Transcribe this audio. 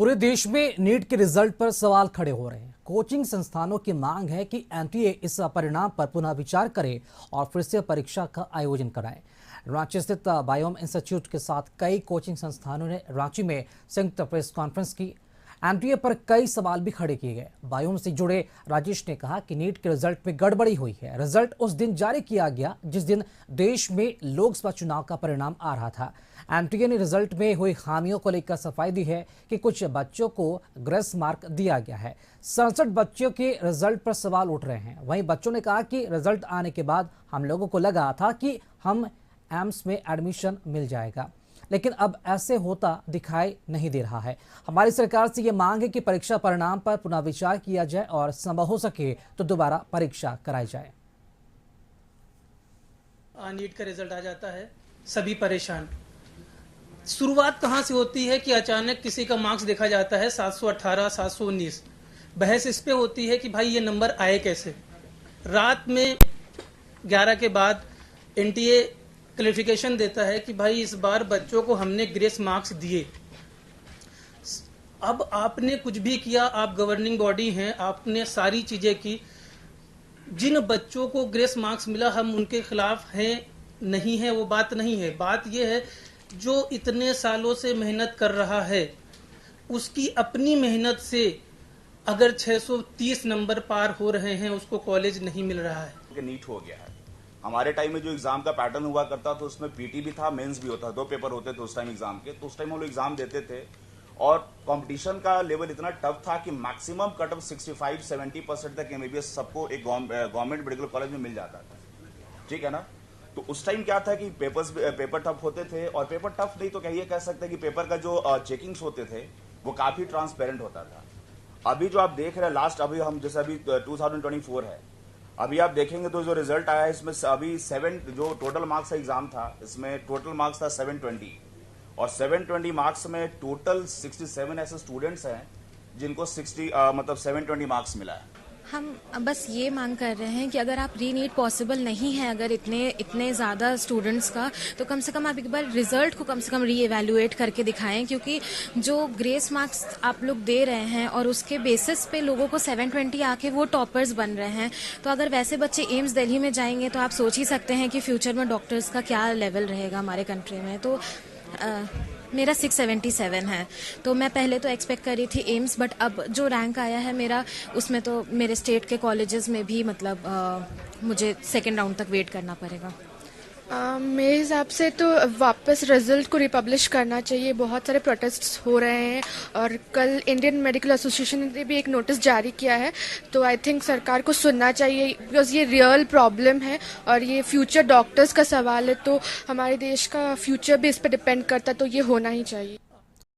पूरे देश में नीट के रिजल्ट पर सवाल खड़े हो रहे हैं। कोचिंग संस्थानों की मांग है कि एनटीए इस परिणाम पर पुनः विचार करे और फिर से परीक्षा का आयोजन कराए। रांची स्थित बायोम इंस्टीट्यूट के साथ कई कोचिंग संस्थानों ने रांची में संयुक्त प्रेस कॉन्फ्रेंस की। एनटीए पर कई सवाल भी खड़े किए गए। बायोम से जुड़े राजेश ने कहा कि नीट के रिजल्ट में गड़बड़ी हुई है। रिजल्ट उस दिन जारी किया गया जिस दिन देश में लोकसभा चुनाव का परिणाम आ रहा था। एनटीए ने रिजल्ट में हुई खामियों को लेकर सफाई दी है कि कुछ बच्चों को ग्रेस मार्क दिया गया है। 67 बच्चों के रिजल्ट पर सवाल उठ रहे हैं। वहीं बच्चों ने कहा कि रिजल्ट आने के बाद हम लोगों को लगा था कि हम एम्स में एडमिशन मिल जाएगा, लेकिन अब ऐसे होता दिखाई नहीं दे रहा है। हमारी सरकार से ये मांग है कि परीक्षा परिणाम पर पुनः विचार किया जाए और संभव हो सके तो दोबारा परीक्षा कराई जाए। नीट का रिजल्ट आ जाता है, सभी परेशान। शुरुआत कहां से होती है कि अचानक किसी का मार्क्स देखा जाता है 718, 719। बहस इस पे होती है कि भाई ये नंबर आए कैसे। रात में 11 के बाद एनटीए क्लैरिफिकेशन देता है कि भाई इस बार बच्चों को हमने ग्रेस मार्क्स दिए। अब आपने कुछ भी किया, आप गवर्निंग बॉडी हैं, आपने सारी चीजें की। जिन बच्चों को ग्रेस मार्क्स मिला हम उनके खिलाफ हैं नहीं है, वो बात नहीं है। बात यह है जो इतने सालों से मेहनत कर रहा है उसकी अपनी मेहनत से अगर 630 नंबर पार हो रहे हैं उसको कॉलेज नहीं मिल रहा है। नीट हो गया है। हमारे टाइम में जो एग्जाम का पैटर्न हुआ करता था उसमें पीटी भी था, मेंस भी होता, 2 पेपर होते थे उस टाइम एग्जाम के। तो उस टाइम हम लोग एग्जाम देते थे और कंपटीशन का लेवल इतना टफ था कि मैक्सिमम कट ऑफ 65-70% तक एमबीबीएस सबको एक गवर्नमेंट मेडिकल कॉलेज में मिल जाता था। ठीक है ना। तो उस टाइम क्या था कि पेपर टफ होते थे, और पेपर टफ नहीं तो कहिए कह सकते हैं कि पेपर का जो चेकिंग्स होते थे वो काफी ट्रांसपेरेंट होता था। अभी जो आप देख रहे हैं लास्ट, अभी हम जैसे अभी 2024 है, अभी आप देखेंगे तो जो रिजल्ट आया है इसमें अभी 7 जो टोटल मार्क्स का एग्जाम था इसमें टोटल मार्क्स था 720, और 720 मार्क्स में टोटल 67 ऐसे स्टूडेंट्स हैं जिनको 720 मार्क्स मिला है। हम बस ये मांग कर रहे हैं कि अगर आप रीनीट पॉसिबल नहीं है, अगर इतने ज़्यादा स्टूडेंट्स का, तो कम से कम आप एक बार रिजल्ट को कम से कम रीएवैल्यूएट करके दिखाएं, क्योंकि जो ग्रेस मार्क्स आप लोग दे रहे हैं और उसके बेसिस पे लोगों को 720 आके वो टॉपर्स बन रहे हैं। तो अगर वैसे बच्चे एम्स दिल्ली में जाएंगे तो आप सोच ही सकते हैं कि फ्यूचर में डॉक्टर्स का क्या लेवल रहेगा हमारे कंट्री में। तो मेरा 677 है, तो मैं पहले तो एक्सपेक्ट करी थी एम्स, बट अब जो रैंक आया है मेरा, उसमें तो मेरे स्टेट के कॉलेजेस में भी मुझे सेकेंड राउंड तक वेट करना पड़ेगा। मेरे हिसाब से तो वापस रिजल्ट को रिपब्लिश करना चाहिए। बहुत सारे प्रोटेस्ट्स हो रहे हैं और कल इंडियन मेडिकल एसोसिएशन ने भी एक नोटिस जारी किया है। तो आई थिंक सरकार को सुनना चाहिए, बिकॉज ये रियल प्रॉब्लम है और ये फ्यूचर डॉक्टर्स का सवाल है। तो हमारे देश का फ्यूचर भी इस पर डिपेंड करता है, तो ये होना ही चाहिए।